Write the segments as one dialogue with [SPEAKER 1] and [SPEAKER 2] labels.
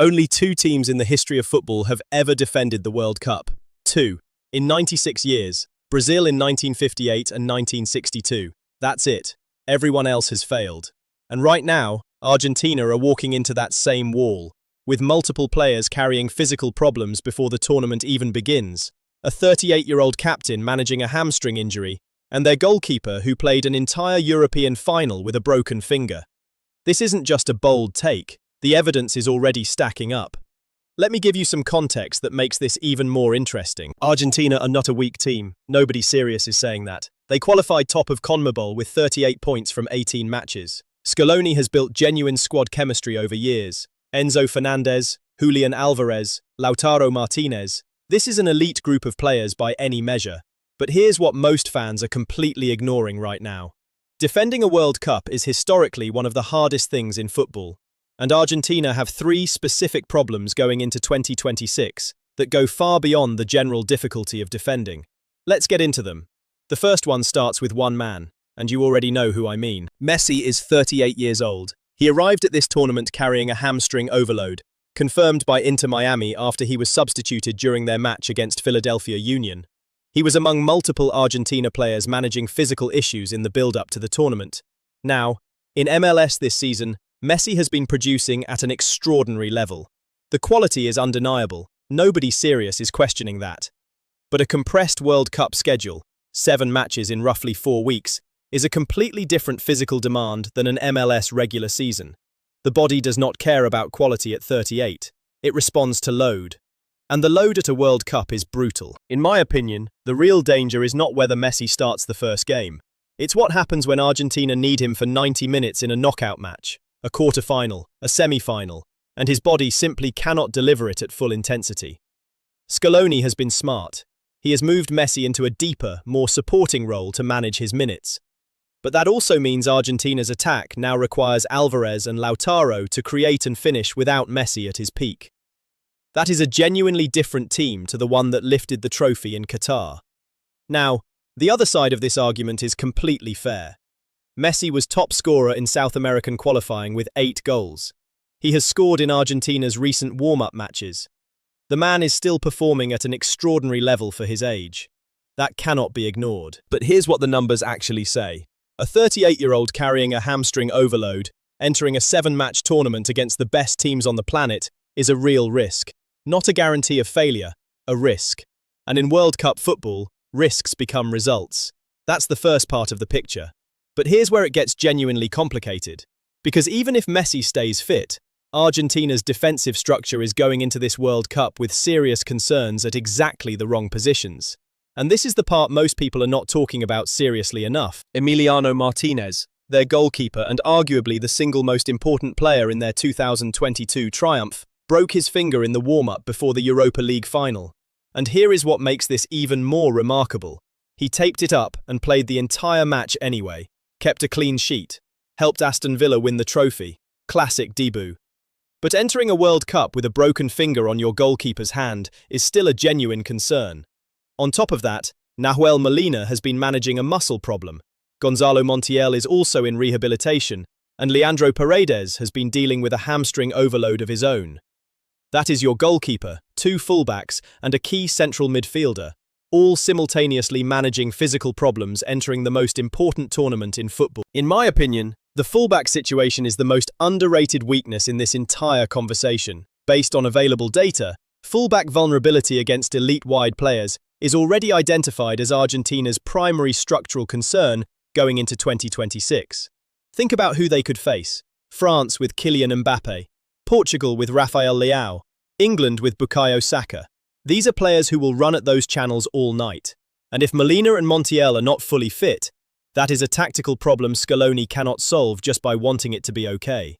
[SPEAKER 1] Only two teams in the history of football have ever defended the World Cup. Two. In 96 years. Brazil in 1958 and 1962. That's it. Everyone else has failed. And right now, Argentina are walking into that same wall, with multiple players carrying physical problems before the tournament even begins. A 38-year-old captain managing a hamstring injury, and their goalkeeper who played an entire European final with a broken finger. This isn't just a bold take. The evidence is already stacking up. Let me give you some context that makes this even more interesting. Argentina are not a weak team. Nobody serious is saying that. They qualified top of CONMEBOL with 38 points from 18 matches. Scaloni has built genuine squad chemistry over years. Enzo Fernandez, Julian Alvarez, Lautaro Martinez. This is an elite group of players by any measure. But here's what most fans are completely ignoring right now. Defending a World Cup is historically one of the hardest things in football. And Argentina have three specific problems going into 2026 that go far beyond the general difficulty of defending. Let's get into them. The first one starts with one man, and you already know who I mean. Messi is 38 years old. He arrived at this tournament carrying a hamstring overload, confirmed by Inter Miami after he was substituted during their match against Philadelphia Union. He was among multiple Argentina players managing physical issues in the build-up to the tournament. Now, in MLS this season, Messi has been producing at an extraordinary level. The quality is undeniable. Nobody serious is questioning that. But a compressed World Cup schedule, 7 matches in roughly 4 weeks, is a completely different physical demand than an MLS regular season. The body does not care about quality at 38. It responds to load. And the load at a World Cup is brutal. In my opinion, the real danger is not whether Messi starts the first game. It's what happens when Argentina need him for 90 minutes in a knockout match, a quarter-final, a semi-final, and his body simply cannot deliver it at full intensity. Scaloni has been smart. He has moved Messi into a deeper, more supporting role to manage his minutes. But that also means Argentina's attack now requires Alvarez and Lautaro to create and finish without Messi at his peak. That is a genuinely different team to the one that lifted the trophy in Qatar. Now, the other side of this argument is completely fair. Messi was top scorer in South American qualifying with 8 goals. He has scored in Argentina's recent warm-up matches. The man is still performing at an extraordinary level for his age. That cannot be ignored. But here's what the numbers actually say. A 38-year-old carrying a hamstring overload, entering a 7-match tournament against the best teams on the planet, is a real risk. Not a guarantee of failure, a risk. And in World Cup football, risks become results. That's the first part of the picture. But here's where it gets genuinely complicated. Because even if Messi stays fit, Argentina's defensive structure is going into this World Cup with serious concerns at exactly the wrong positions. And this is the part most people are not talking about seriously enough. Emiliano Martínez, their goalkeeper and arguably the single most important player in their 2022 triumph, broke his finger in the warm-up before the Europa League final. And here is what makes this even more remarkable. He taped it up and played the entire match anyway. Kept a clean sheet, helped Aston Villa win the trophy. Classic Dibu. But entering a World Cup with a broken finger on your goalkeeper's hand is still a genuine concern. On top of that, Nahuel Molina has been managing a muscle problem. Gonzalo Montiel is also in rehabilitation, and Leandro Paredes has been dealing with a hamstring overload of his own. That is your goalkeeper, 2 fullbacks, and a key central midfielder, all simultaneously managing physical problems entering the most important tournament in football. In my opinion, the fullback situation is the most underrated weakness in this entire conversation. Based on available data, fullback vulnerability against elite wide players is already identified as Argentina's primary structural concern going into 2026. Think about who they could face. France with Kylian Mbappe, Portugal with Rafael Leao, England with Bukayo Saka. These are players who will run at those channels all night. And if Molina and Montiel are not fully fit, that is a tactical problem Scaloni cannot solve just by wanting it to be okay.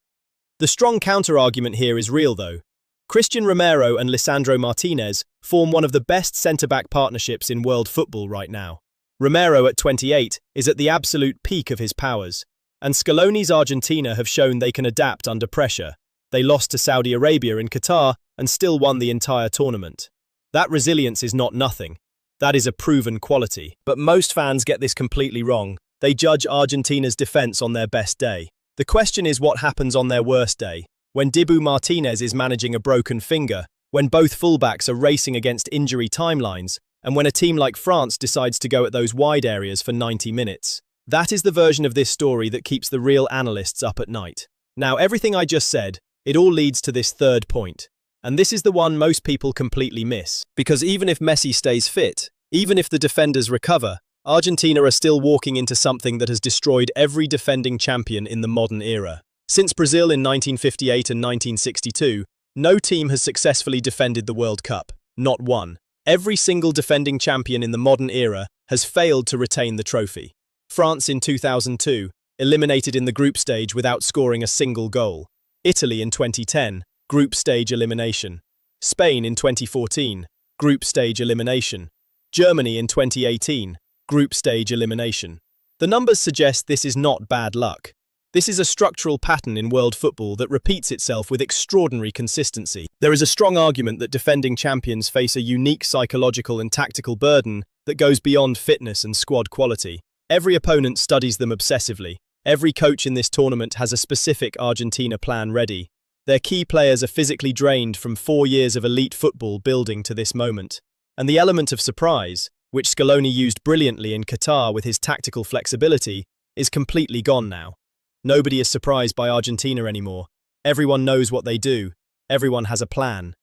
[SPEAKER 1] The strong counter-argument here is real though. Christian Romero and Lisandro Martinez form one of the best centre-back partnerships in world football right now. Romero at 28 is at the absolute peak of his powers, and Scaloni's Argentina have shown they can adapt under pressure. They lost to Saudi Arabia in Qatar and still won the entire tournament. That resilience is not nothing. That is a proven quality. But most fans get this completely wrong. They judge Argentina's defense on their best day. The question is what happens on their worst day. when Dibu Martínez is managing a broken finger, when both fullbacks are racing against injury timelines, and when a team like France decides to go at those wide areas for 90 minutes. That is the version of this story that keeps the real analysts up at night. Now, everything I just said, it all leads to this third point. And this is the one most people completely miss. Because even if Messi stays fit, even if the defenders recover, Argentina are still walking into something that has destroyed every defending champion in the modern era. Since Brazil in 1958 and 1962, no team has successfully defended the World Cup. Not one. Every single defending champion in the modern era has failed to retain the trophy. France in 2002, eliminated in the group stage without scoring a single goal. Italy in 2010, group stage elimination. Spain in 2014, group stage elimination. Germany in 2018, group stage elimination. The numbers suggest this is not bad luck. This is a structural pattern in world football that repeats itself with extraordinary consistency. There is a strong argument that defending champions face a unique psychological and tactical burden that goes beyond fitness and squad quality. Every opponent studies them obsessively. Every coach in this tournament has a specific Argentina plan ready. Their key players are physically drained from 4 years of elite football building to this moment. And the element of surprise, which Scaloni used brilliantly in Qatar with his tactical flexibility, is completely gone now. Nobody is surprised by Argentina anymore. Everyone knows what they do. Everyone has a plan.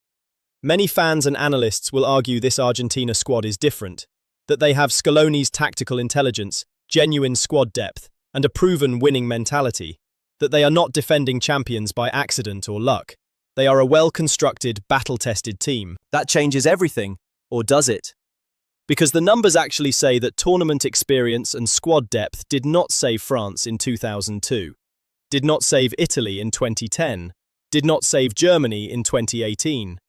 [SPEAKER 1] Many fans and analysts will argue this Argentina squad is different, that they have Scaloni's tactical intelligence, genuine squad depth, and a proven winning mentality, that they are not defending champions by accident or luck. They are a well-constructed, battle-tested team. That changes everything, or does it? Because the numbers actually say that tournament experience and squad depth did not save France in 2002, did not save Italy in 2010, did not save Germany in 2018.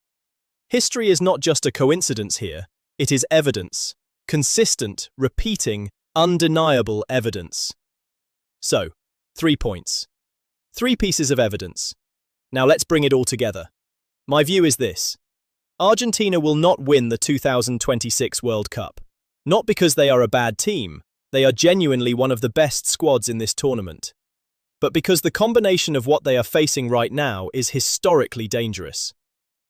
[SPEAKER 1] History is not just a coincidence here, it is evidence. Consistent, repeating, undeniable evidence. So, 3 points. 3 pieces of evidence. Now let's bring it all together. My view is this. Argentina will not win the 2026 World Cup. Not because they are a bad team, they are genuinely one of the best squads in this tournament. But because the combination of what they are facing right now is historically dangerous.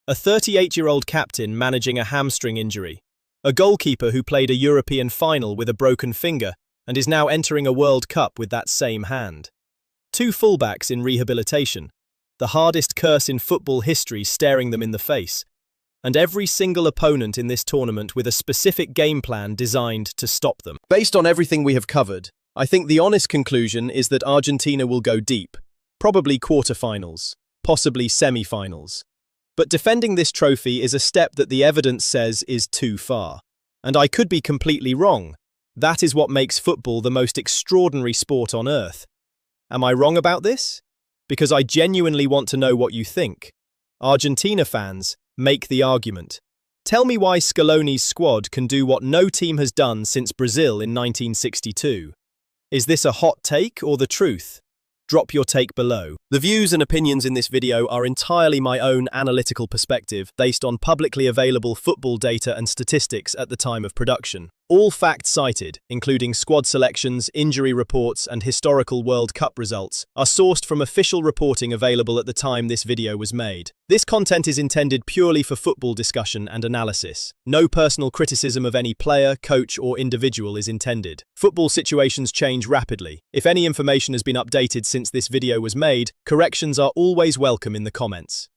[SPEAKER 1] A 38-year-old captain managing a hamstring injury. A goalkeeper who played a European final with a broken finger and is now entering a World Cup with that same hand. 2 fullbacks in rehabilitation. The hardest curse in football history staring them in the face. And every single opponent in this tournament with a specific game plan designed to stop them. Based on everything we have covered, I think the honest conclusion is that Argentina will go deep, probably quarterfinals, possibly semi-finals. But defending this trophy is a step that the evidence says is too far. And I could be completely wrong. That is what makes football the most extraordinary sport on earth. Am I wrong about this? Because I genuinely want to know what you think. Argentina fans, make the argument. Tell me why Scaloni's squad can do what no team has done since Brazil in 1962. Is this a hot take or the truth? Drop your take below. The views and opinions in this video are entirely my own analytical perspective based on publicly available football data and statistics at the time of production. All facts cited, including squad selections, injury reports, and historical World Cup results, are sourced from official reporting available at the time this video was made. This content is intended purely for football discussion and analysis. No personal criticism of any player, coach, or individual is intended. Football situations change rapidly. If any information has been updated since this video was made, corrections are always welcome in the comments.